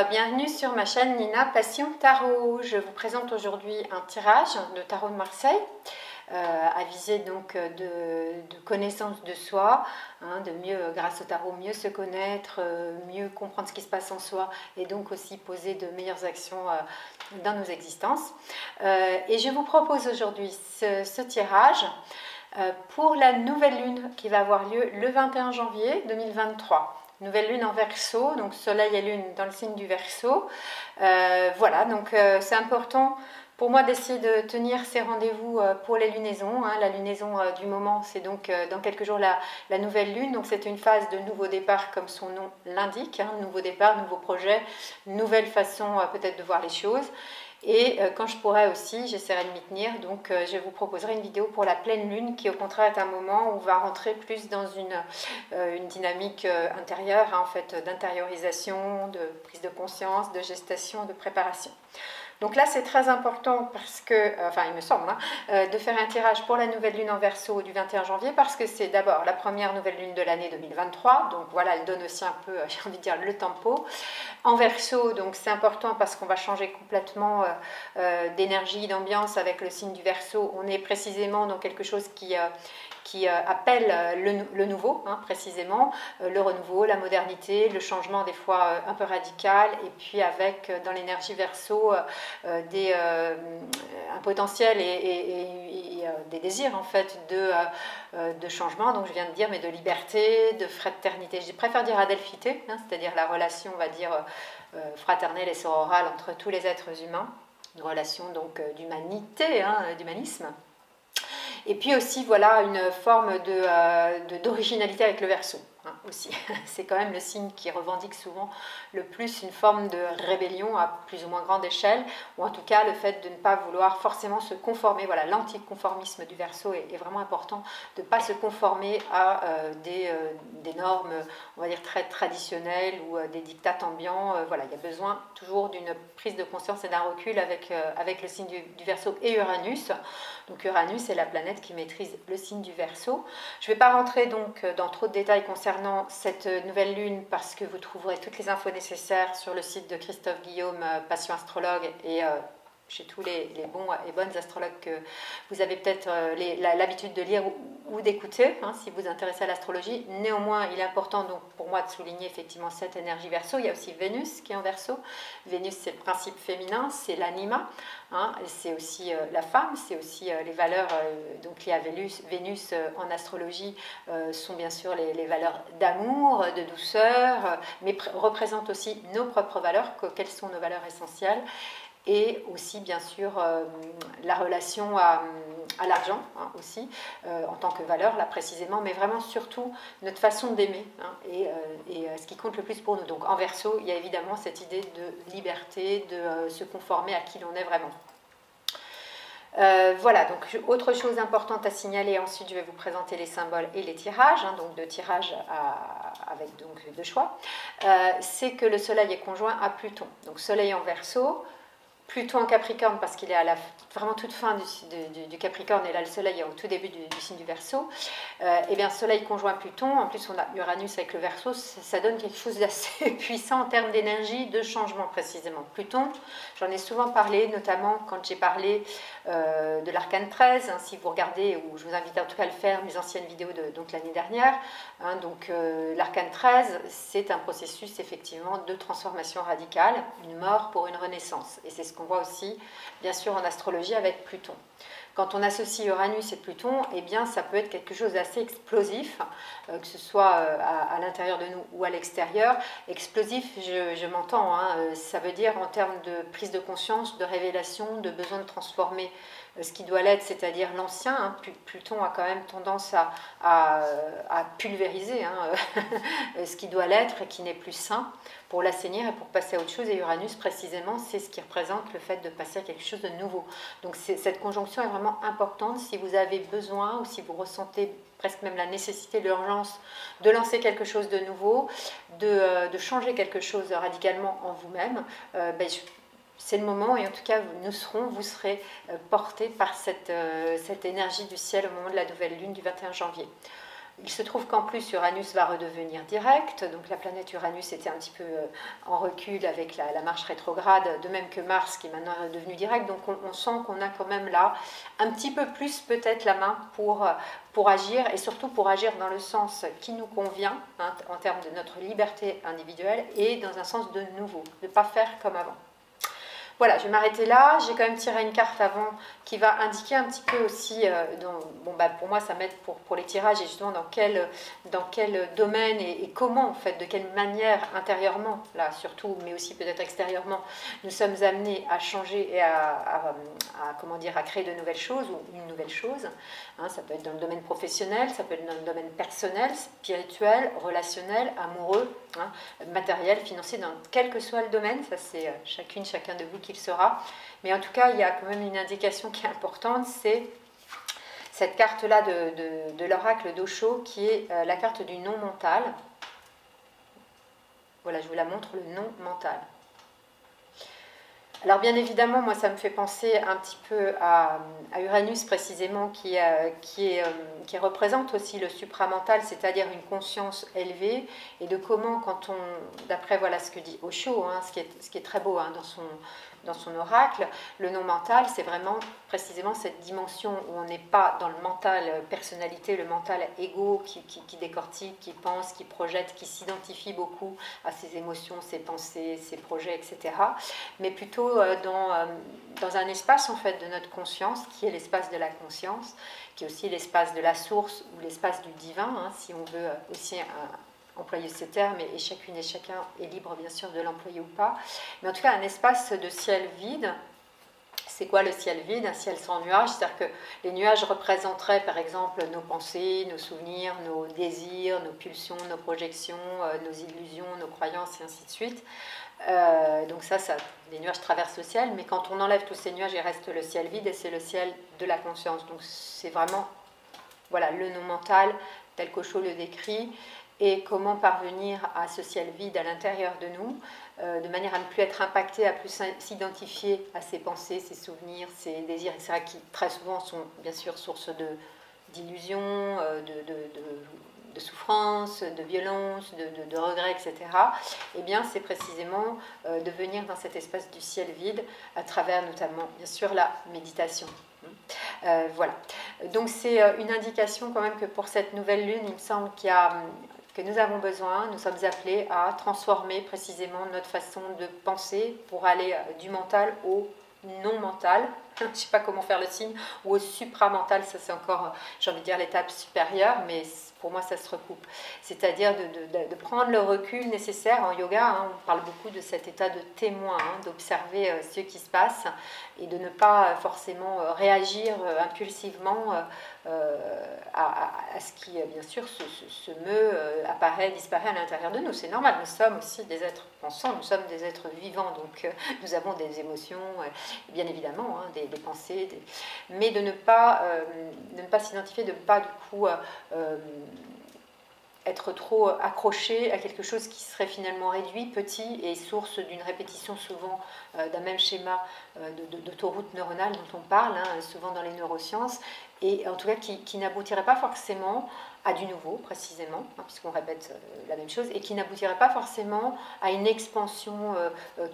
bienvenue sur ma chaîne Nina Passion Tarot. Je vous présente aujourd'hui un tirage de Tarot de Marseille à viser donc de connaissance de soi, de mieux, grâce au tarot, mieux se connaître, mieux comprendre ce qui se passe en soi et donc aussi poser de meilleures actions dans nos existences. Et je vous propose aujourd'hui ce tirage pour la nouvelle lune qui va avoir lieu le 21 janvier 2023. Nouvelle lune en Verseau, donc soleil et lune dans le signe du Verseau. Voilà, donc c'est important pour moi d'essayer de tenir ces rendez-vous pour les lunaisons. La lunaison du moment, c'est donc dans quelques jours la nouvelle lune. Donc c'est une phase de nouveau départ comme son nom l'indique. Nouveau départ, nouveau projet, nouvelle façon peut-être de voir les choses. Et quand je pourrai aussi, j'essaierai de m'y tenir, donc je vous proposerai une vidéo pour la pleine lune qui au contraire est un moment où on va rentrer plus dans une dynamique intérieure, en fait, d'intériorisation, de prise de conscience, de gestation, de préparation. Donc là, c'est très important parce que, enfin, il me semble, de faire un tirage pour la nouvelle lune en Verseau du 21 janvier parce que c'est d'abord la première nouvelle lune de l'année 2023. Donc voilà, elle donne aussi un peu, j'ai envie de dire, le tempo. En Verseau, donc c'est important parce qu'on va changer complètement d'énergie, d'ambiance avec le signe du Verseau. On est précisément dans quelque chose qui appelle le nouveau, précisément, le renouveau, la modernité, le changement des fois un peu radical, et puis avec dans l'énergie Verseau un potentiel et des désirs en fait de changement, donc je viens de dire, mais de liberté, de fraternité, je préfère dire adelphité, c'est-à-dire la relation, on va dire, fraternelle et sororale entre tous les êtres humains, une relation donc d'humanité, d'humanisme. Et puis aussi, voilà, une forme d'originalité avec le Verseau, aussi. C'est quand même le signe qui revendique souvent le plus une forme de rébellion à plus ou moins grande échelle, ou en tout cas le fait de ne pas vouloir forcément se conformer. Voilà, l'anticonformisme du Verseau est vraiment important, de ne pas se conformer à des normes, on va dire, très traditionnelles ou des dictats ambiants. Voilà, il y a besoin toujours d'une prise de conscience et d'un recul avec le signe du Verseau et Uranus. Donc Uranus est la planète qui maîtrise le signe du Verseau. Je ne vais pas rentrer donc dans trop de détails concernant cette nouvelle lune parce que vous trouverez toutes les infos nécessaires sur le site de Christophe Guillaume, Passion Astrologue, et chez tous les bons et bonnes astrologues que vous avez peut-être l'habitude de lire ou d'écouter, si vous vous intéressez à l'astrologie. Néanmoins, il est important donc pour moi de souligner effectivement cette énergie Verseau. Il y a aussi Vénus qui est en Verseau. Vénus, c'est le principe féminin, c'est l'anima, c'est aussi la femme, c'est aussi les valeurs donc liées à Vénus en astrologie sont bien sûr les valeurs d'amour, de douceur, mais représentent aussi nos propres valeurs, quelles sont nos valeurs essentielles. Et aussi, bien sûr, la relation à l'argent, aussi, en tant que valeur, là précisément, mais vraiment surtout notre façon d'aimer, et ce qui compte le plus pour nous. Donc en Verseau, il y a évidemment cette idée de liberté, de se conformer à qui l'on est vraiment. Voilà, donc autre chose importante à signaler, ensuite je vais vous présenter les symboles et les tirages, donc deux tirages avec donc deux choix, c'est que le Soleil est conjoint à Pluton. Donc Soleil en Verseau, Pluton en Capricorne parce qu'il est à la vraiment toute fin du Capricorne, et là le Soleil est au tout début du signe du Verseau. Et bien Soleil conjoint Pluton, en plus on a Uranus avec le Verseau, ça donne quelque chose d'assez puissant en termes d'énergie, de changement précisément. Pluton, j'en ai souvent parlé, notamment quand j'ai parlé de l'arcane 13, si vous regardez, ou je vous invite en tout cas à le faire, mes anciennes vidéos de l'année dernière. L'arcane 13, c'est un processus effectivement de transformation radicale, une mort pour une renaissance. Et c'est ce qu'on voit aussi, bien sûr, en astrologie avec Pluton. Quand on associe Uranus et Pluton, eh bien, ça peut être quelque chose d'assez explosif, que ce soit à l'intérieur de nous ou à l'extérieur. Explosif, je m'entends, ça veut dire en termes de prise de conscience, de révélation, de besoin de transformer ce qui doit l'être, c'est-à-dire l'ancien. Pluton a quand même tendance à pulvériser ce qui doit l'être et qui n'est plus sain, pour l'assainir et pour passer à autre chose. Et Uranus, précisément, c'est ce qui représente le fait de passer à quelque chose de nouveau. Donc cette conjonction est vraiment importante si vous avez besoin ou si vous ressentez presque même la nécessité, l'urgence de lancer quelque chose de nouveau, de changer quelque chose radicalement en vous-même. C'est le moment, et en tout cas vous serez portés par cette énergie du ciel au moment de la nouvelle lune du 21 janvier. Il se trouve qu'en plus Uranus va redevenir direct, donc la planète Uranus était un petit peu en recul avec la marche rétrograde, de même que Mars qui est maintenant redevenu direct, donc on sent qu'on a quand même là un petit peu plus peut-être la main pour agir, et surtout pour agir dans le sens qui nous convient, hein, en termes de notre liberté individuelle, et dans un sens de nouveau, de ne pas faire comme avant. Voilà, je vais m'arrêter là. J'ai quand même tiré une carte avant qui va indiquer un petit peu aussi, pour moi ça m'aide pour les tirages, et justement dans quel domaine et comment en fait, de quelle manière intérieurement, là surtout, mais aussi peut-être extérieurement, nous sommes amenés à changer et à créer de nouvelles choses ou une nouvelle chose. Hein, ça peut être dans le domaine professionnel, ça peut être dans le domaine personnel, spirituel, relationnel, amoureux, hein, matériel, financier, dans quel que soit le domaine. Ça c'est chacun de vous qui le saura. Mais en tout cas, il y a quand même une indication qui est importante, c'est cette carte-là de l'oracle d'Osho, qui est la carte du non mental. Voilà, je vous la montre, le non mental. Alors bien évidemment, moi ça me fait penser un petit peu à Uranus précisément, qui représente aussi le supramental, c'est-à-dire une conscience élevée, et de comment quand on, d'après voilà ce que dit Osho, hein, ce qui est très beau hein, dans son oracle, le non mental, c'est vraiment précisément cette dimension où on n'est pas dans le mental personnalité, le mental égo qui décortique, qui pense, qui projette, qui s'identifie beaucoup à ses émotions, ses pensées, ses projets, etc. Mais plutôt dans un espace en fait de notre conscience, qui est l'espace de la conscience, qui est aussi l'espace de la source ou l'espace du divin, hein, si on veut aussi employer ce terme, et chacune et chacun est libre bien sûr de l'employer ou pas, mais en tout cas un espace de ciel vide. C'est quoi le ciel vide? Un ciel sans nuages, c'est-à-dire que les nuages représenteraient par exemple nos pensées, nos souvenirs, nos désirs, nos pulsions, nos projections, nos illusions, nos croyances et ainsi de suite. Donc ça, les nuages traversent le ciel, mais quand on enlève tous ces nuages, il reste le ciel vide, et c'est le ciel de la conscience. Donc c'est vraiment voilà, le non mental, tel qu'Osho le décrit, et comment parvenir à ce ciel vide à l'intérieur de nous, de manière à ne plus être impacté, à plus s'identifier à ses pensées, ses souvenirs, ses désirs, etc., qui très souvent sont bien sûr source d'illusions, de souffrance, de violence, de regrets, etc., eh bien, c'est précisément de venir dans cet espace du ciel vide à travers notamment, bien sûr, la méditation. Voilà. Donc, c'est une indication quand même que pour cette nouvelle lune, il me semble que nous avons besoin, nous sommes appelés à transformer précisément notre façon de penser pour aller du mental au non mental, je ne sais pas comment faire le signe, ou au supramental, ça c'est encore, j'ai envie de dire, l'étape supérieure, mais pour moi ça se recoupe. C'est-à-dire de prendre le recul nécessaire en yoga, hein, on parle beaucoup de cet état de témoin, hein, d'observer ce qui se passe et de ne pas forcément réagir impulsivement à ce qui, bien sûr, se meut, apparaît, disparaît à l'intérieur de nous. C'est normal, nous sommes aussi des êtres pensants, nous sommes des êtres vivants, donc nous avons des émotions, bien évidemment, hein, des pensées, mais de ne pas s'identifier, de ne pas du coup être trop accroché à quelque chose qui serait finalement réduit, petit, et source d'une répétition souvent d'un même schéma d'autoroute neuronale dont on parle, hein, souvent dans les neurosciences, et en tout cas qui n'aboutirait pas forcément à du nouveau, précisément, hein, puisqu'on répète la même chose, et qui n'aboutirait pas forcément à une expansion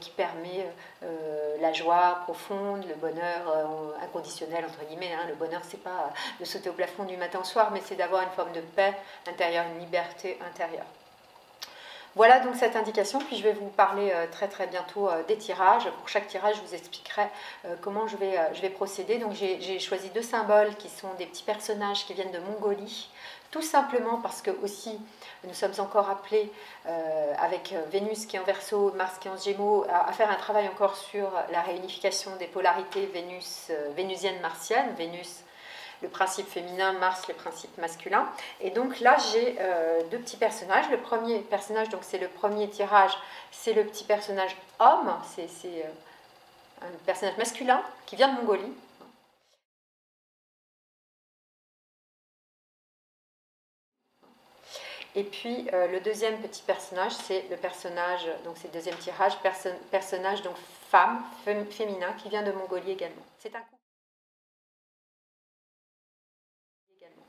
qui permet la joie profonde, le bonheur inconditionnel, entre guillemets. Hein. Le bonheur, c'est pas de sauter au plafond du matin au soir, mais c'est d'avoir une forme de paix intérieure, une liberté intérieure. Voilà donc cette indication, puis je vais vous parler très très bientôt des tirages. Pour chaque tirage, je vous expliquerai comment je vais procéder. Donc j'ai choisi 2 symboles qui sont des petits personnages qui viennent de Mongolie, tout simplement parce que aussi nous sommes encore appelés avec Vénus qui est en Verseau, Mars qui est en Gémeaux, à faire un travail encore sur la réunification des polarités vénusiennes martiennes, Vénus le principe féminin, Mars le principe masculin. Et donc là, j'ai 2 petits personnages. Le premier personnage, donc c'est le premier tirage, c'est le petit personnage homme, c'est un personnage masculin qui vient de Mongolie. Et puis le deuxième petit personnage, c'est le personnage, donc c'est le deuxième tirage, personnage donc femme, féminin, qui vient de Mongolie également. C'est un couple.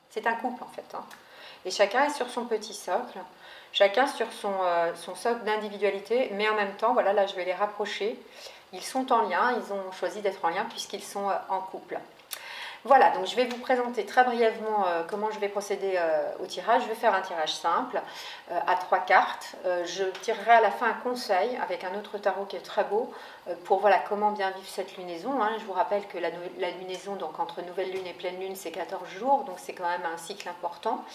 C'est un couple en fait. Hein. Et chacun est sur son petit socle, chacun sur son socle d'individualité, mais en même temps, voilà, là je vais les rapprocher. Ils sont en lien, ils ont choisi d'être en lien puisqu'ils sont en couple. Voilà, donc je vais vous présenter très brièvement comment je vais procéder au tirage. Je vais faire un tirage simple à 3 cartes. Je tirerai à la fin un conseil avec un autre tarot qui est très beau pour voilà, comment bien vivre cette lunaison. Hein. Je vous rappelle que la lunaison, donc entre nouvelle lune et pleine lune, c'est 14 jours, donc c'est quand même un cycle important.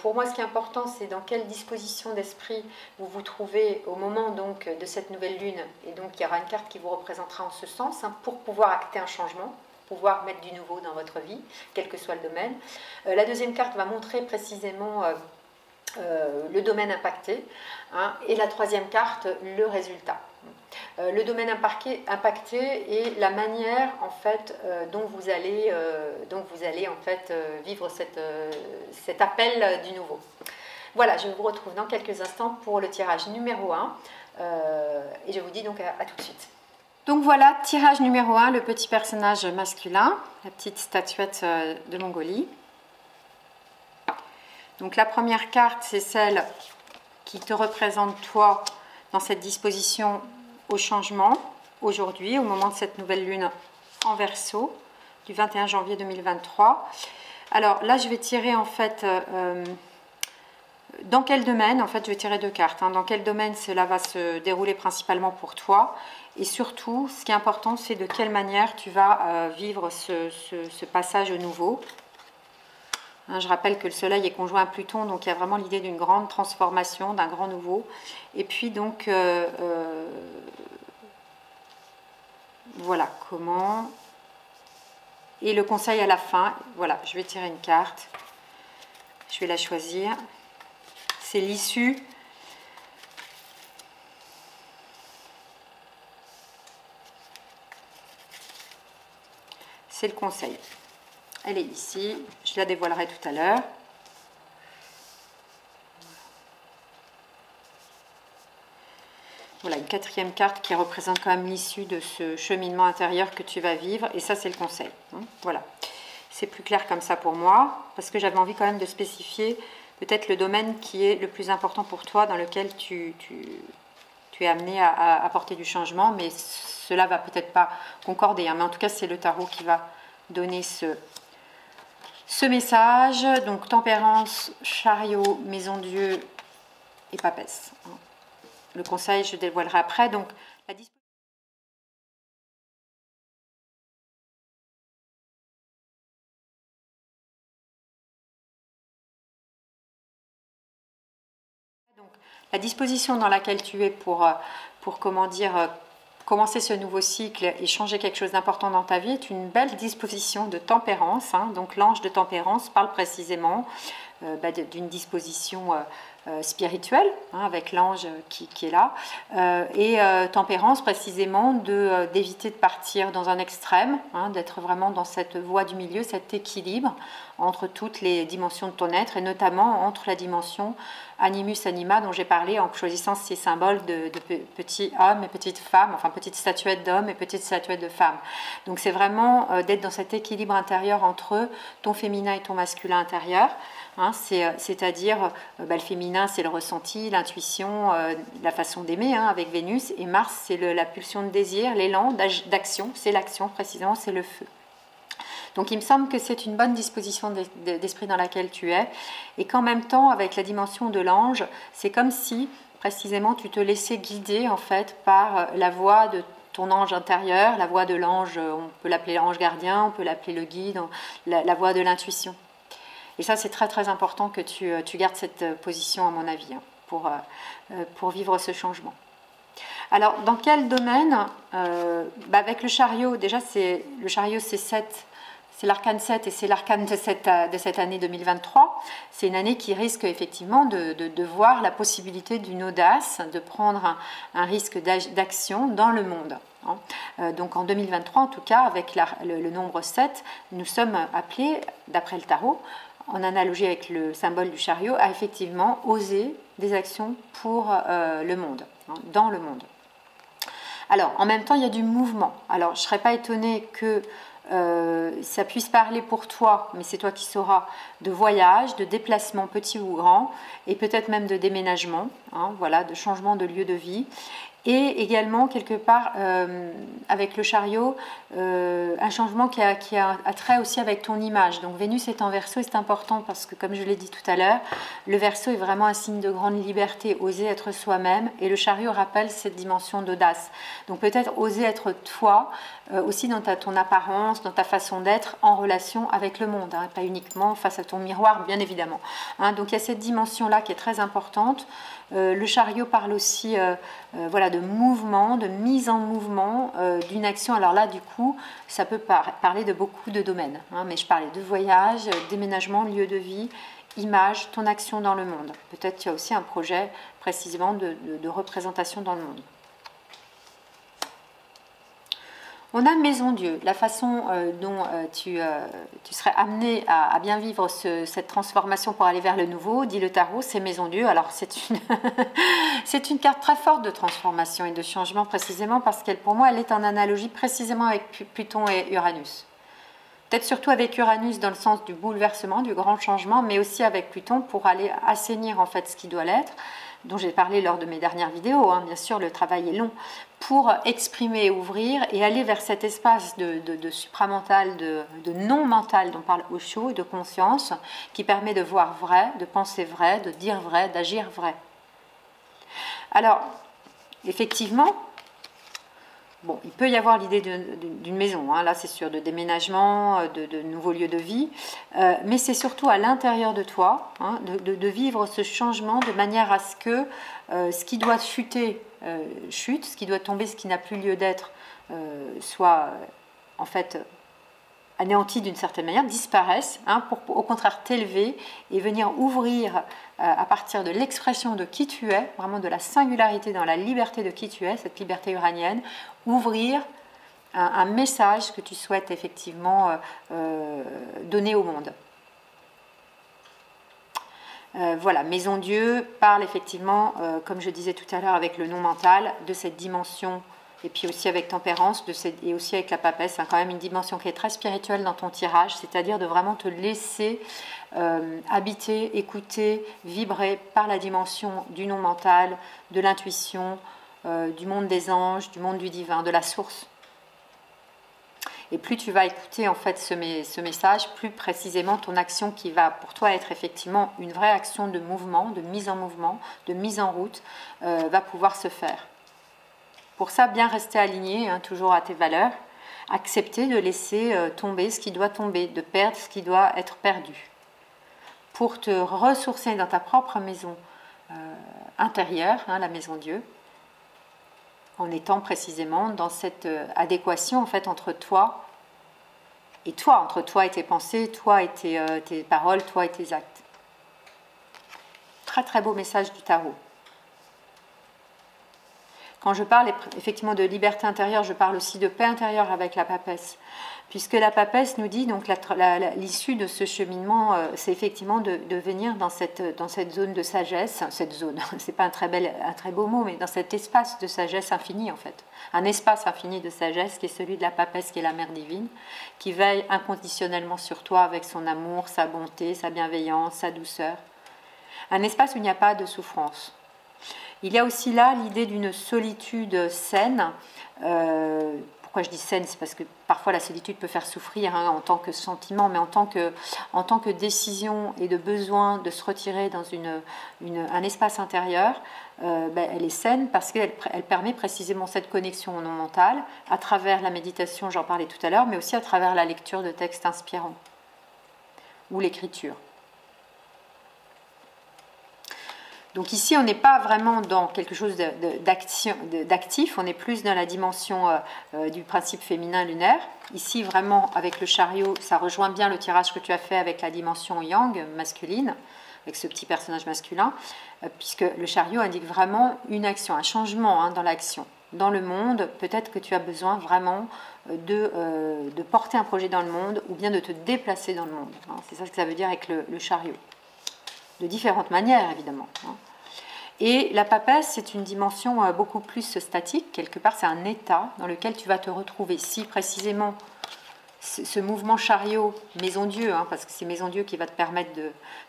Pour moi, ce qui est important, c'est dans quelle disposition d'esprit vous vous trouvez au moment donc, de cette nouvelle lune. Et donc, il y aura une carte qui vous représentera en ce sens hein, pour pouvoir acter un changement, pouvoir mettre du nouveau dans votre vie, quel que soit le domaine. La deuxième carte va montrer précisément le domaine impacté, hein, et la troisième carte, le résultat. Le domaine impacté et la manière en fait dont vous allez en fait vivre cet appel du nouveau. Voilà, je vous retrouve dans quelques instants pour le tirage numéro 1 et je vous dis donc à tout de suite. Donc voilà, tirage numéro 1, le petit personnage masculin, la petite statuette de Mongolie. Donc la première carte, c'est celle qui te représente toi dans cette disposition au changement, aujourd'hui, au moment de cette nouvelle lune en Verseau, du 21 janvier 2023. Alors là, je vais tirer en fait, dans quel domaine, en fait je vais tirer 2 cartes, hein, dans quel domaine cela va se dérouler principalement pour toi. Et surtout, ce qui est important, c'est de quelle manière tu vas vivre ce passage au nouveau. Hein, je rappelle que le soleil est conjoint à Pluton, donc il y a vraiment l'idée d'une grande transformation, d'un grand nouveau. Et puis donc, voilà comment. Et le conseil à la fin, voilà, je vais tirer une carte. Je vais la choisir. C'est l'issue. C'est le conseil. Elle est ici, je la dévoilerai tout à l'heure. Voilà, une quatrième carte qui représente quand même l'issue de ce cheminement intérieur que tu vas vivre. Et ça, c'est le conseil. Voilà, c'est plus clair comme ça pour moi, parce que j'avais envie quand même de spécifier peut-être le domaine qui est le plus important pour toi, dans lequel tu es amené à apporter du changement, mais cela va peut-être pas concorder, hein, mais en tout cas c'est le tarot qui va donner ce message. Donc tempérance, chariot, maison Dieu et papesse. Le conseil je dévoilerai après. Donc la disposition dans laquelle tu es pour comment dire, commencer ce nouveau cycle et changer quelque chose d'important dans ta vie est une belle disposition de tempérance. Hein. Donc l'ange de tempérance parle précisément d'une disposition spirituelle, hein, avec l'ange qui est là, et tempérance précisément d'éviter de partir dans un extrême, hein, d'être vraiment dans cette voie du milieu, cet équilibre entre toutes les dimensions de ton être, et notamment entre la dimension animus anima dont j'ai parlé en choisissant ces symboles de petits hommes et petites femmes, enfin petites statuettes d'hommes et petites statuettes de femmes. Donc c'est vraiment d'être dans cet équilibre intérieur entre ton féminin et ton masculin intérieur. Hein, c'est-à-dire le féminin c'est le ressenti, l'intuition, la façon d'aimer, hein, avec Vénus, et Mars c'est la pulsion de désir, l'élan d'action, c'est l'action précisément, c'est le feu. Donc il me semble que c'est une bonne disposition d'esprit dans laquelle tu es, et qu'en même temps avec la dimension de l'ange, c'est comme si précisément tu te laissais guider en fait par la voix de ton ange intérieur, la voix de l'ange, on peut l'appeler l'ange gardien, on peut l'appeler le guide, la voix de l'intuition. Et ça, c'est très très important que tu gardes cette position, à mon avis, hein, pour vivre ce changement. Alors, dans quel domaine avec le chariot, déjà, le chariot, c'est l'arcane 7 et c'est l'arcane de cette année 2023. C'est une année qui risque effectivement de voir la possibilité d'une audace, de prendre un risque d'action dans le monde. Donc en 2023, en tout cas, avec le nombre 7, nous sommes appelés, d'après le tarot, en analogie avec le symbole du chariot, à effectivement oser des actions pour le monde, hein, dans le monde. Alors, en même temps, il y a du mouvement. Alors, je ne serais pas étonnée que ça puisse parler pour toi, mais c'est toi qui sauras, de voyage, de déplacement petit ou grand, et peut-être même de déménagement, hein, voilà, de changement de lieu de vie. Et également, quelque part, avec le chariot, un changement qui a trait aussi avec ton image. Donc Vénus est en Verseau et c'est important parce que, comme je l'ai dit tout à l'heure, le Verseau est vraiment un signe de grande liberté, oser être soi-même. Et le chariot rappelle cette dimension d'audace. Donc peut-être oser être toi, aussi dans ton apparence, dans ta façon d'être, en relation avec le monde, hein, pas uniquement face à ton miroir, bien évidemment. Hein, donc il y a cette dimension-là qui est très importante. Le chariot parle aussi voilà, de mouvement, de mise en mouvement d'une action. Alors là, du coup, ça peut parler de beaucoup de domaines. Hein, mais je parlais de voyage, déménagement, lieu de vie, image, ton action dans le monde. Peut-être tu as aussi un projet précisément de représentation dans le monde. On a Maison Dieu, la façon dont tu serais amené à bien vivre cette transformation pour aller vers le nouveau, dit le tarot, c'est Maison Dieu. Alors c'est une carte très forte de transformation et de changement précisément parce qu'elle, pour moi, elle est en analogie précisément avec Pluton et Uranus. Peut-être surtout avec Uranus dans le sens du bouleversement, du grand changement, mais aussi avec Pluton pour aller assainir en fait ce qui doit l'être, dont j'ai parlé lors de mes dernières vidéos, hein. Bien sûr le travail est long, pour exprimer, ouvrir et aller vers cet espace de supramental, de non-mental dont parle Osho, et de conscience, qui permet de voir vrai, de penser vrai, de dire vrai, d'agir vrai. Alors, effectivement, bon, il peut y avoir l'idée d'une maison, hein, là c'est sûr, de déménagement, de nouveaux lieux de vie, mais c'est surtout à l'intérieur de toi, hein, de vivre ce changement de manière à ce que ce qui doit chuter, chute, ce qui doit tomber, ce qui n'a plus lieu d'être, soit en fait anéanti d'une certaine manière, disparaisse, hein, pour au contraire t'élever et venir ouvrir à partir de l'expression de qui tu es, vraiment de la singularité dans la liberté de qui tu es, cette liberté uranienne, ouvrir un message que tu souhaites effectivement donner au monde. Voilà, Maison Dieu parle effectivement, comme je disais tout à l'heure avec le non mental, de cette dimension, et puis aussi avec Tempérance, et aussi avec la Papesse, hein, quand même une dimension qui est très spirituelle dans ton tirage, c'est-à-dire de vraiment te laisser habiter, écouter, vibrer par la dimension du non mental, de l'intuition, du monde des anges, du monde du divin, de la source. Et plus tu vas écouter en fait ce message, plus précisément ton action qui va pour toi être effectivement une vraie action de mouvement, de mise en mouvement, de mise en route, va pouvoir se faire. Pour ça, bien rester aligné, hein, toujours à tes valeurs, accepter de laisser tomber ce qui doit tomber, de perdre ce qui doit être perdu. Pour te ressourcer dans ta propre maison intérieure, hein, la maison Dieu, en étant précisément dans cette adéquation en fait entre toi et tes pensées, toi et tes paroles, toi et tes actes. Très très beau message du tarot. Quand je parle effectivement de liberté intérieure, je parle aussi de paix intérieure avec la Papesse. Puisque la Papesse nous dit, donc l'issue de ce cheminement, c'est effectivement de venir dans cette zone de sagesse, cette zone, c'est pas un très beau mot, mais dans cet espace de sagesse infinie en fait. Un espace infini de sagesse qui est celui de la Papesse, qui est la Mère divine, qui veille inconditionnellement sur toi avec son amour, sa bonté, sa bienveillance, sa douceur. Un espace où il n'y a pas de souffrance. Il y a aussi là l'idée d'une solitude saine. Pourquoi je dis saine? C'est parce que parfois la solitude peut faire souffrir, hein, en tant que sentiment, mais en tant que décision et de besoin de se retirer dans un espace intérieur, elle est saine parce qu'elle permet précisément cette connexion au non mental à travers la méditation, j'en parlais tout à l'heure, mais aussi à travers la lecture de textes inspirants ou l'écriture. Donc ici, on n'est pas vraiment dans quelque chose d'actif, on est plus dans la dimension du principe féminin lunaire. Ici, vraiment, avec le chariot, ça rejoint bien le tirage que tu as fait avec la dimension yang, masculine, avec ce petit personnage masculin, puisque le chariot indique vraiment une action, un changement, hein, dans l'action. Dans le monde, peut-être que tu as besoin vraiment de porter un projet dans le monde ou bien de te déplacer dans le monde. Hein. C'est ça que ça veut dire avec le chariot. De différentes manières, évidemment. Et la Papesse, c'est une dimension beaucoup plus statique. Quelque part, c'est un état dans lequel tu vas te retrouver. Si précisément ce mouvement chariot, maison Dieu, hein, parce que c'est maison Dieu qui va te permettre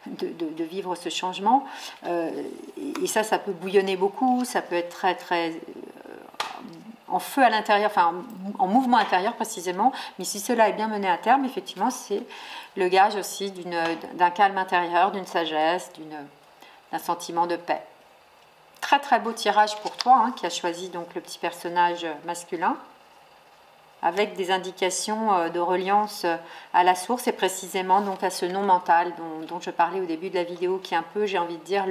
de vivre ce changement. Et ça peut bouillonner beaucoup, ça peut être très, très en feu à l'intérieur, enfin en mouvement intérieur précisément. Mais si cela est bien mené à terme, effectivement, c'est le gage aussi d'un calme intérieur, d'une sagesse, d'un sentiment de paix. Très très beau tirage pour toi, hein, qui a choisi donc le petit personnage masculin, avec des indications de reliance à la source et précisément donc à ce non mental dont je parlais au début de la vidéo, qui est un peu, j'ai envie de dire,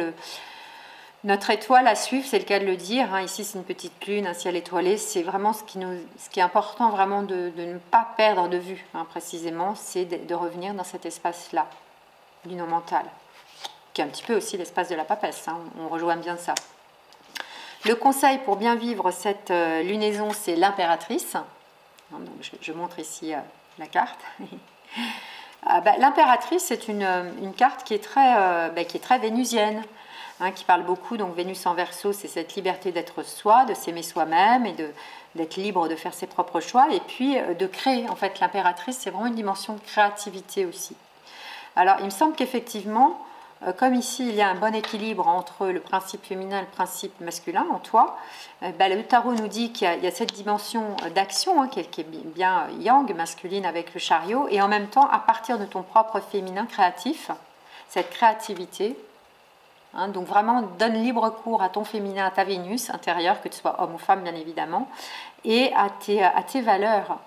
notre étoile à suivre, c'est le cas de le dire. Hein. Ici, c'est une petite lune, un ciel étoilé. C'est vraiment ce qui est important vraiment de ne pas perdre de vue, hein, précisément, c'est de revenir dans cet espace-là, du non mental, qui est un petit peu aussi l'espace de la papesse. Hein. On rejoint bien ça. Le conseil pour bien vivre cette lunaison, c'est l'impératrice. Donc, je montre ici la carte. L'impératrice, c'est une carte qui est très vénusienne, hein, qui parle beaucoup. Donc Vénus en Verseau, c'est cette liberté d'être soi, de s'aimer soi-même et d'être libre de faire ses propres choix. Et puis de créer. En fait, l'impératrice, c'est vraiment une dimension de créativité aussi. Alors, il me semble qu'effectivement, comme ici, il y a un bon équilibre entre le principe féminin et le principe masculin en toi, le tarot nous dit qu'il y a cette dimension d'action, hein, qui est bien yang, masculine avec le chariot, et en même temps, à partir de ton propre féminin créatif, cette créativité, hein, donc vraiment donne libre cours à ton féminin, à ta Vénus intérieure, que tu sois homme ou femme bien évidemment, et à tes valeurs.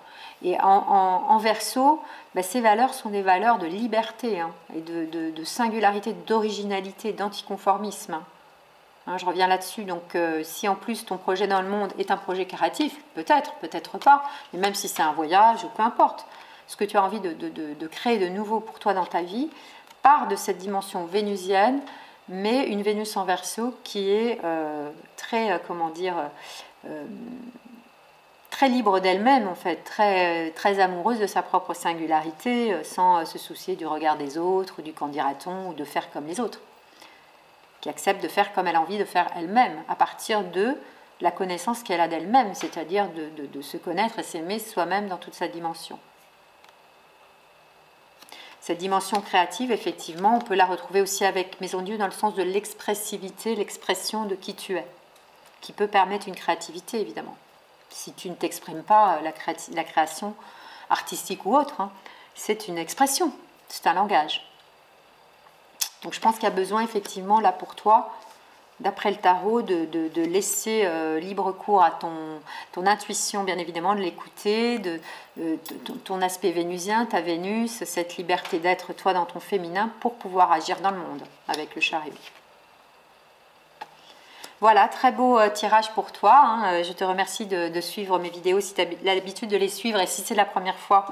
Et en Verseau, ces valeurs sont des valeurs de liberté, hein, et de singularité, d'originalité, d'anticonformisme. Hein, je reviens là-dessus. Donc, si en plus ton projet dans le monde est un projet créatif, peut-être, peut-être pas, mais même si c'est un voyage ou peu importe, ce que tu as envie de créer de nouveau pour toi dans ta vie part de cette dimension vénusienne, mais une Vénus en Verseau qui est très, très libre d'elle-même, en fait, très, très amoureuse de sa propre singularité, sans se soucier du regard des autres, du qu'en dira-t-on, ou de faire comme les autres, qui accepte de faire comme elle a envie de faire elle-même, à partir de la connaissance qu'elle a d'elle-même, c'est-à-dire de se connaître et s'aimer soi-même dans toute sa dimension. Cette dimension créative, effectivement, on peut la retrouver aussi avec Maison Dieu dans le sens de l'expressivité, l'expression de qui tu es, qui peut permettre une créativité, évidemment. Si tu ne t'exprimes pas la création artistique ou autre, hein, c'est une expression, c'est un langage. Donc je pense qu'il y a besoin effectivement là pour toi, d'après le tarot, de laisser libre cours à ton intuition, bien évidemment, de l'écouter, ton aspect vénusien, ta Vénus, cette liberté d'être toi dans ton féminin pour pouvoir agir dans le monde avec le chariot. Voilà, très beau tirage pour toi. Hein. Je te remercie de suivre mes vidéos si tu as l'habitude de les suivre. Et si c'est la première fois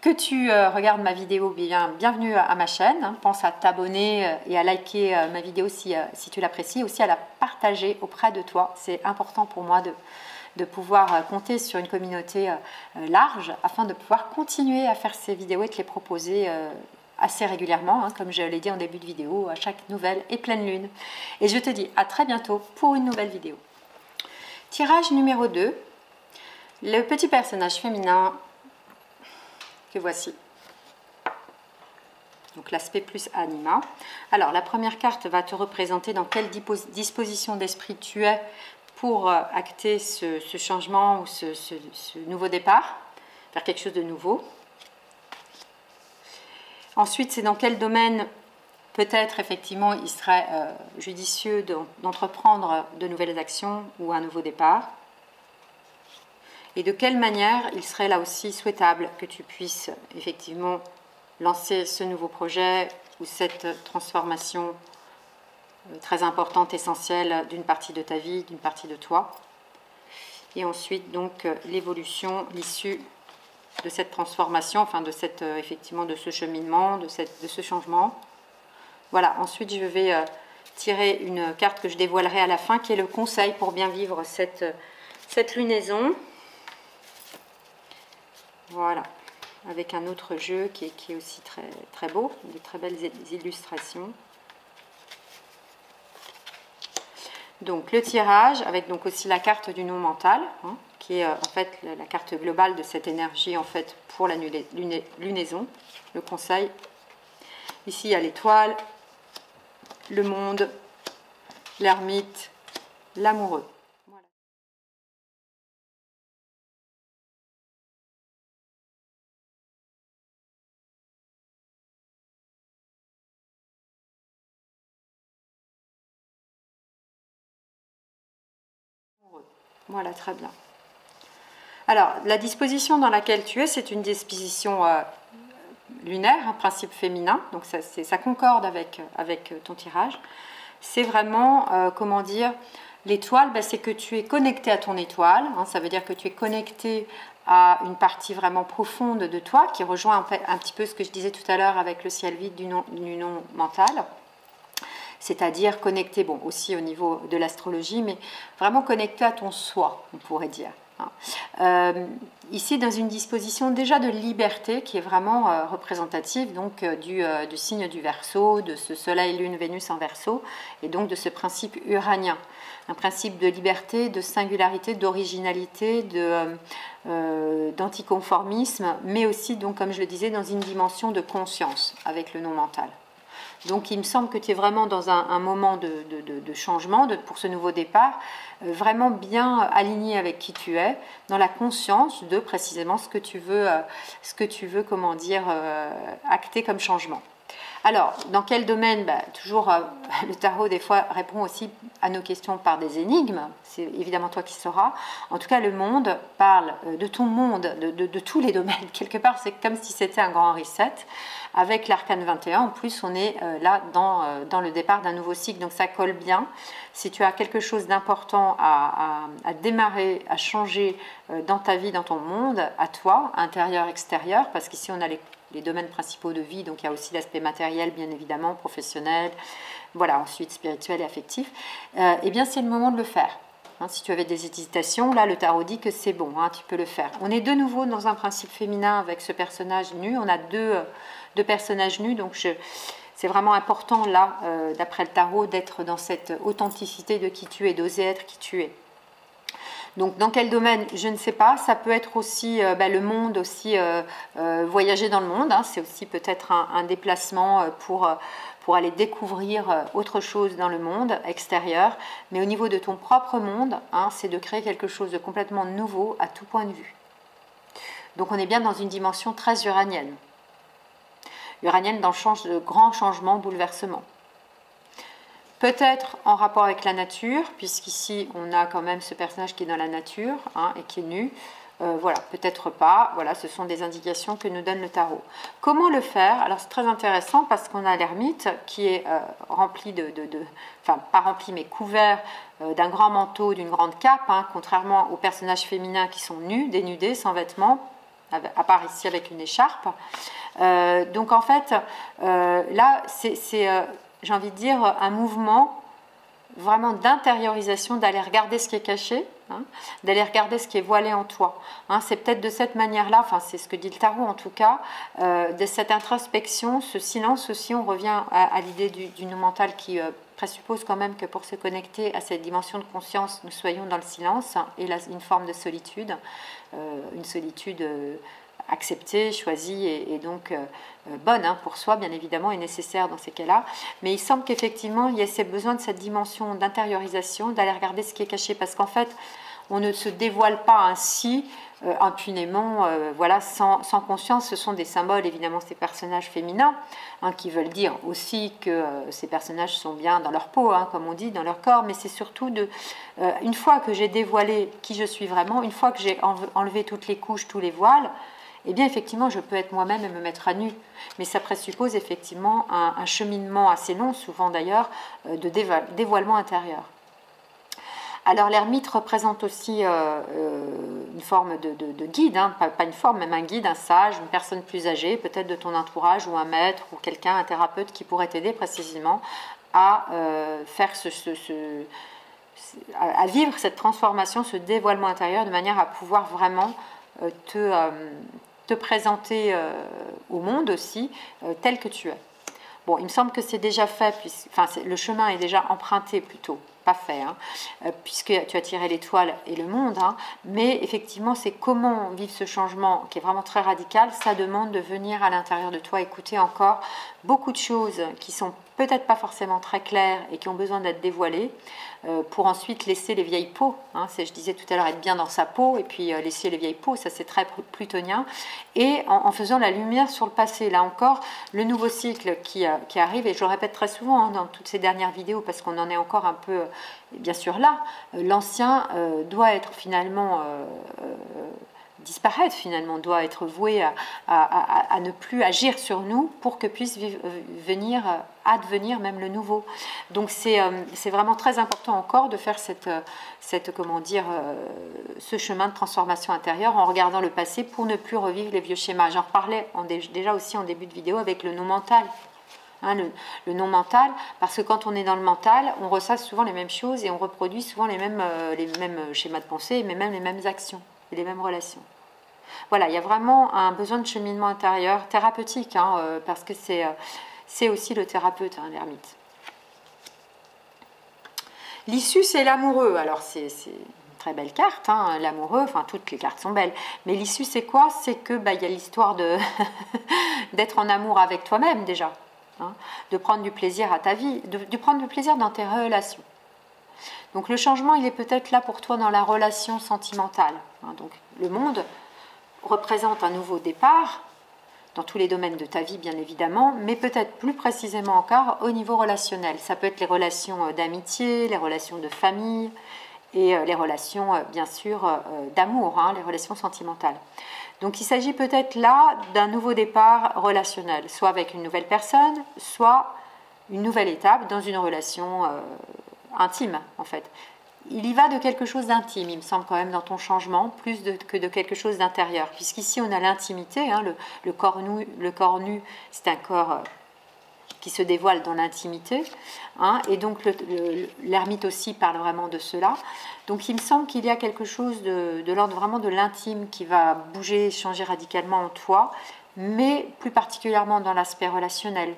que tu regardes ma vidéo, bienvenue à ma chaîne. Hein. Pense à t'abonner et à liker ma vidéo si tu l'apprécies. Aussi à la partager auprès de toi. C'est important pour moi de pouvoir compter sur une communauté large afin de pouvoir continuer à faire ces vidéos et te les proposer assez régulièrement, hein, comme je l'ai dit en début de vidéo, à chaque nouvelle et pleine lune. Et je te dis à très bientôt pour une nouvelle vidéo. Tirage numéro 2, le petit personnage féminin que voici. Donc l'aspect plus anima. Alors la première carte va te représenter dans quelle disposition d'esprit tu es pour acter ce changement ou ce nouveau départ, faire quelque chose de nouveau. Ensuite, c'est dans quel domaine, peut-être, effectivement, il serait judicieux d'entreprendre de nouvelles actions ou un nouveau départ. Et de quelle manière il serait là aussi souhaitable que tu puisses, effectivement, lancer ce nouveau projet ou cette transformation très importante, essentielle d'une partie de ta vie, d'une partie de toi. Et ensuite, donc, l'évolution, l'issue de cette transformation, enfin de effectivement de ce cheminement, de ce changement. Voilà, ensuite je vais tirer une carte que je dévoilerai à la fin, qui est le conseil pour bien vivre cette lunaison. Voilà, avec un autre jeu qui est aussi très, très beau, de très belles illustrations. Donc le tirage, avec donc aussi la carte du non mental, hein, qui est en fait la carte globale de cette énergie en fait pour la lunaison, le conseil. Ici, il y a l'étoile, le monde, l'ermite, l'amoureux. Voilà. Voilà, très bien. Alors, la disposition dans laquelle tu es, c'est une disposition lunaire, un principe féminin, donc ça concorde avec ton tirage. C'est vraiment, comment dire, l'étoile, ben, c'est que tu es connecté à ton étoile, hein, ça veut dire que tu es connecté à une partie vraiment profonde de toi, qui rejoint un petit peu ce que je disais tout à l'heure avec le ciel vide du non mental, c'est-à-dire connecté, bon, aussi au niveau de l'astrologie, mais vraiment connecté à ton soi, on pourrait dire. Ici dans une disposition déjà de liberté qui est vraiment représentative donc du signe du Verseau, de ce soleil, lune, Vénus en Verseau, et donc de ce principe uranien, un principe de liberté, de singularité, d'originalité, d'anticonformisme, mais aussi donc comme je le disais dans une dimension de conscience avec le non mental. Donc il me semble que tu es vraiment dans un moment de changement pour ce nouveau départ, vraiment bien aligné avec qui tu es, dans la conscience de précisément ce que tu veux comment dire, acter comme changement. Alors, dans quel domaine? Toujours, le tarot, des fois, répond aussi à nos questions par des énigmes. C'est évidemment toi qui sauras. En tout cas, le monde parle de ton monde, de tous les domaines. Quelque part, c'est comme si c'était un grand reset. Avec l'arcane 21, en plus, on est là dans le départ d'un nouveau cycle. Donc, ça colle bien. Si tu as quelque chose d'important à démarrer, à changer dans ta vie, dans ton monde, à toi, intérieur, extérieur, parce qu'ici, on a les domaines principaux de vie, donc il y a aussi l'aspect matériel, bien évidemment, professionnel, voilà, ensuite spirituel et affectif, eh bien c'est le moment de le faire. Hein, si tu avais des hésitations, là le tarot dit que c'est bon, hein, tu peux le faire. On est de nouveau dans un principe féminin avec ce personnage nu, on a deux personnages nus, donc c'est vraiment important là, d'après le tarot, d'être dans cette authenticité de qui tu es, d'oser être qui tu es. Donc, dans quel domaine, je ne sais pas. Ça peut être aussi le monde, aussi voyager dans le monde. Hein. C'est aussi peut-être un déplacement pour aller découvrir autre chose dans le monde extérieur. Mais au niveau de ton propre monde, hein, c'est de créer quelque chose de complètement nouveau à tout point de vue. Donc, on est bien dans une dimension très uranienne. Uranienne dans le sens de grands changements, bouleversements. Peut-être en rapport avec la nature, puisqu'ici on a quand même ce personnage qui est dans la nature, hein, et qui est nu. Voilà, peut-être pas. Voilà, ce sont des indications que nous donne le tarot. Comment le faire? Alors c'est très intéressant parce qu'on a l'ermite qui est rempli enfin pas rempli mais couvert d'un grand manteau, d'une grande cape, hein, contrairement aux personnages féminins qui sont nus, dénudés, sans vêtements, à part ici avec une écharpe. Donc en fait, là c'est j'ai envie de dire, un mouvement vraiment d'intériorisation, d'aller regarder ce qui est caché, hein, d'aller regarder ce qui est voilé en toi. Hein, c'est peut-être de cette manière-là, enfin c'est ce que dit le tarot en tout cas, de cette introspection, ce silence aussi, on revient à l'idée du non mental qui présuppose quand même que pour se connecter à cette dimension de conscience, nous soyons dans le silence, hein, et là, une forme de solitude, une solitude acceptée, choisie et donc bonne, hein, pour soi, bien évidemment, et nécessaire dans ces cas-là. Mais il semble qu'effectivement, il y ait ces besoins de cette dimension d'intériorisation, d'aller regarder ce qui est caché, parce qu'en fait, on ne se dévoile pas ainsi impunément, voilà, sans conscience. Ce sont des symboles, évidemment, ces personnages féminins, hein, qui veulent dire aussi que ces personnages sont bien dans leur peau, hein, comme on dit, dans leur corps, mais c'est surtout une fois que j'ai dévoilé qui je suis vraiment, une fois que j'ai enlevé toutes les couches, tous les voiles, eh bien, effectivement, je peux être moi-même et me mettre à nu. Mais ça présuppose effectivement un cheminement assez long, souvent d'ailleurs, de dévoilement intérieur. Alors, l'ermite représente aussi une forme de guide, hein, pas une forme, même un guide, un sage, une personne plus âgée, peut-être de ton entourage, ou un maître, ou quelqu'un, un thérapeute qui pourrait t'aider précisément à faire à vivre cette transformation, ce dévoilement intérieur, de manière à pouvoir vraiment te présenter au monde aussi tel que tu es. Bon, il me semble que c'est déjà fait, le chemin est déjà emprunté plutôt. pas fait, hein, puisque tu as tiré l'étoile et le monde, hein, mais effectivement, c'est comment vivre ce changement qui est vraiment très radical. Ça demande de venir à l'intérieur de toi, écouter encore beaucoup de choses qui sont peut-être pas forcément très claires et qui ont besoin d'être dévoilées, pour ensuite laisser les vieilles peaux, hein, je disais tout à l'heure, être bien dans sa peau, et puis laisser les vieilles peaux, ça c'est très plutonien, et en faisant la lumière sur le passé. Là encore, le nouveau cycle qui arrive, et je le répète très souvent, hein, dans toutes ces dernières vidéos, parce qu'on en est encore un peu, bien sûr là, l'ancien doit être finalement disparaître, finalement, doit être voué à ne plus agir sur nous pour que puisse venir advenir même le nouveau. Donc c'est vraiment très important encore de faire comment dire, ce chemin de transformation intérieure en regardant le passé pour ne plus revivre les vieux schémas. J'en reparlais déjà aussi en début de vidéo avec le non mental. Hein, le non mental, parce que quand on est dans le mental, on ressasse souvent les mêmes choses et on reproduit souvent les mêmes schémas de pensée, mais même les mêmes actions et les mêmes relations. Voilà, il y a vraiment un besoin de cheminement intérieur thérapeutique, hein, parce que c'est aussi le thérapeute, hein, l'ermite. L'issue, c'est l'amoureux. Alors, c'est une très belle carte, hein, l'amoureux, enfin, toutes les cartes sont belles. Mais l'issue, c'est quoi? C'est que y a l'histoire d'être en amour avec toi-même, déjà. Hein, de prendre du plaisir à ta vie, de prendre du plaisir dans tes relations. Donc, le changement, il est peut-être là pour toi dans la relation sentimentale. Hein, donc, le monde représente un nouveau départ dans tous les domaines de ta vie, bien évidemment, mais peut-être plus précisément encore au niveau relationnel. Ça peut être les relations d'amitié, les relations de famille et les relations, bien sûr, d'amour, hein, les relations sentimentales. Donc il s'agit peut-être là d'un nouveau départ relationnel, soit avec une nouvelle personne, soit une nouvelle étape dans une relation intime, en fait. Il y va de quelque chose d'intime, il me semble quand même, dans ton changement, plus que de quelque chose d'intérieur. Puisqu'ici, on a l'intimité, hein, le corps nu, c'est un corps qui se dévoile dans l'intimité. Hein, et donc, l'ermite aussi parle vraiment de cela. Donc, il me semble qu'il y a quelque chose de l'ordre vraiment de l'intime qui va bouger, changer radicalement en toi, mais plus particulièrement dans l'aspect relationnel.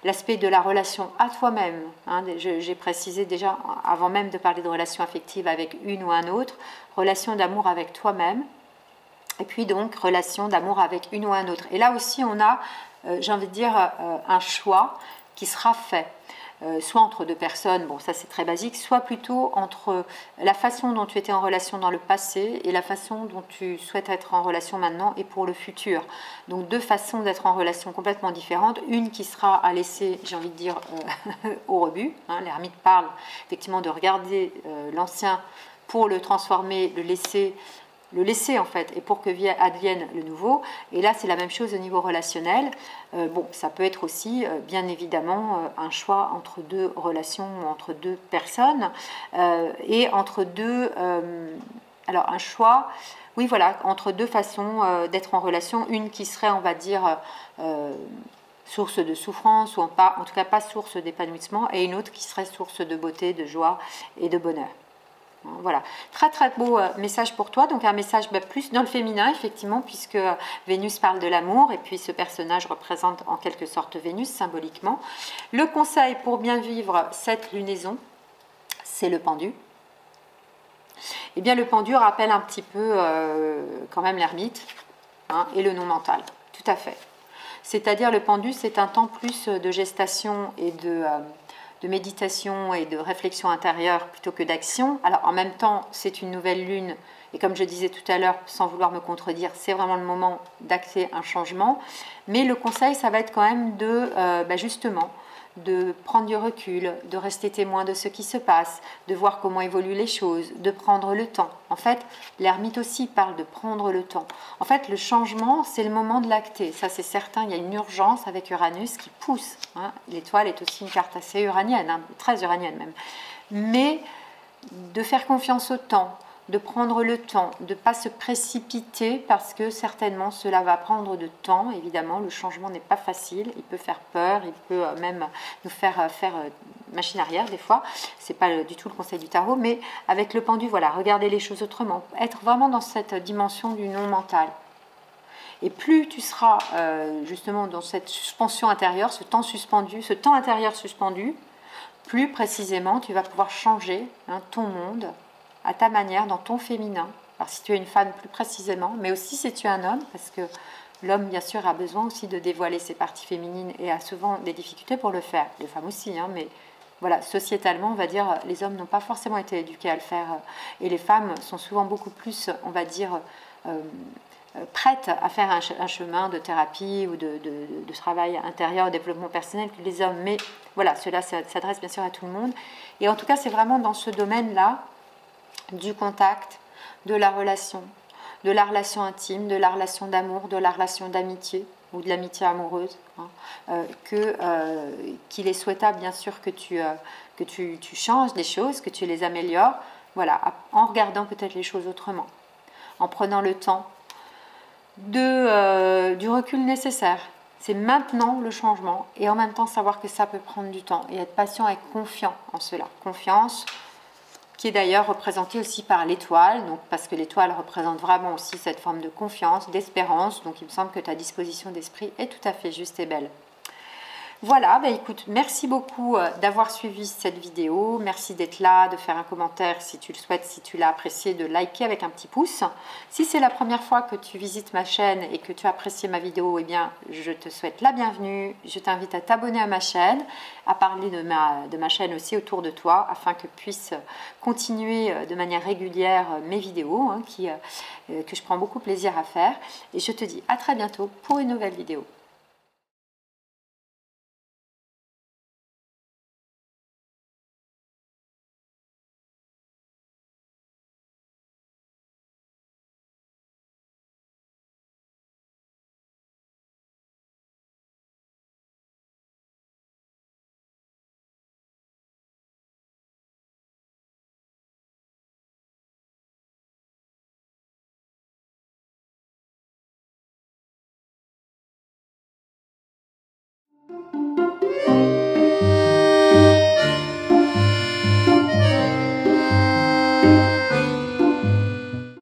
L'aspect de la relation à toi-même, hein, j'ai précisé déjà avant même de parler de relation affective avec une ou un autre, relation d'amour avec toi-même, et puis donc relation d'amour avec une ou un autre. Et là aussi on a, j'ai envie de dire, un choix qui sera fait. Soit entre deux personnes, bon ça c'est très basique, soit plutôt entre la façon dont tu étais en relation dans le passé et la façon dont tu souhaites être en relation maintenant et pour le futur. Donc deux façons d'être en relation complètement différentes, une qui sera à laisser, j'ai envie de dire, au rebut, hein, l'ermite parle effectivement de regarder l'ancien pour le transformer, le laisser en fait, et pour que advienne le nouveau. Et là, c'est la même chose au niveau relationnel. Bon, ça peut être aussi, bien évidemment, un choix entre deux relations, entre deux personnes, et entre deux... alors, un choix, oui, voilà, entre deux façons d'être en relation. Une qui serait, on va dire... source de souffrance, ou en tout cas pas source d'épanouissement, et une autre qui serait source de beauté, de joie et de bonheur. Voilà, très très beau message pour toi, donc un message plus dans le féminin effectivement, puisque Vénus parle de l'amour et puis ce personnage représente en quelque sorte Vénus symboliquement. Le conseil pour bien vivre cette lunaison, c'est le pendu. Eh bien le pendu rappelle un petit peu quand même l'ermite, hein, et le non mental, tout à fait. C'est-à-dire le pendu, c'est un temps plus de gestation et de méditation et de réflexion intérieure plutôt que d'action. Alors en même temps, c'est une nouvelle lune, et comme je disais tout à l'heure, sans vouloir me contredire, c'est vraiment le moment d'acter un changement. Mais le conseil, ça va être quand même de, justement, de prendre du recul, de rester témoin de ce qui se passe, de voir comment évoluent les choses, de prendre le temps. En fait, l'ermite aussi parle de prendre le temps. En fait, le changement, c'est le moment de l'acter. Ça, c'est certain, il y a une urgence avec Uranus qui pousse. Hein. L'étoile est aussi une carte assez uranienne, hein, très uranienne même. Mais de faire confiance au temps, de prendre le temps, de ne pas se précipiter parce que certainement cela va prendre de temps. Évidemment, le changement n'est pas facile, il peut faire peur, il peut même nous faire faire machine arrière des fois. Ce n'est pas du tout le conseil du tarot, mais avec le pendu, voilà, regarder les choses autrement, être vraiment dans cette dimension du non mental. Et plus tu seras justement dans cette suspension intérieure, ce temps intérieur suspendu, plus précisément, tu vas pouvoir changer ton monde à ta manière, dans ton féminin. Alors si tu es une femme plus précisément, mais aussi si tu es un homme, parce que l'homme, bien sûr, a besoin aussi de dévoiler ses parties féminines et a souvent des difficultés pour le faire. Les femmes aussi, mais voilà, sociétalement, on va dire, les hommes n'ont pas forcément été éduqués à le faire. Et les femmes sont souvent beaucoup plus, on va dire, prêtes à faire un chemin de thérapie ou de travail intérieur, de développement personnel que les hommes. Mais voilà, cela s'adresse bien sûr à tout le monde. Et en tout cas, c'est vraiment dans ce domaine-là, du contact, de la relation intime, de la relation d'amour, de la relation d'amitié ou de l'amitié amoureuse, qu'il est souhaitable bien sûr que tu changes des choses, que tu les améliores, voilà, en regardant peut-être les choses autrement, en prenant le temps du recul nécessaire. C'est maintenant le changement et en même temps savoir que ça peut prendre du temps et être patient et confiant en cela. Confiance qui est d'ailleurs représentée aussi par l'étoile, donc parce que l'étoile représente vraiment aussi cette forme de confiance, d'espérance, donc il me semble que ta disposition d'esprit est tout à fait juste et belle. Voilà, écoute, merci beaucoup d'avoir suivi cette vidéo, merci d'être là, de faire un commentaire si tu le souhaites, si tu l'as apprécié, de liker avec un petit pouce. Si c'est la première fois que tu visites ma chaîne et que tu as apprécié ma vidéo, eh bien, je te souhaite la bienvenue, je t'invite à t'abonner à ma chaîne, à parler de ma chaîne aussi autour de toi, afin que puisse continuer de manière régulière mes vidéos, que je prends beaucoup plaisir à faire. Et je te dis à très bientôt pour une nouvelle vidéo.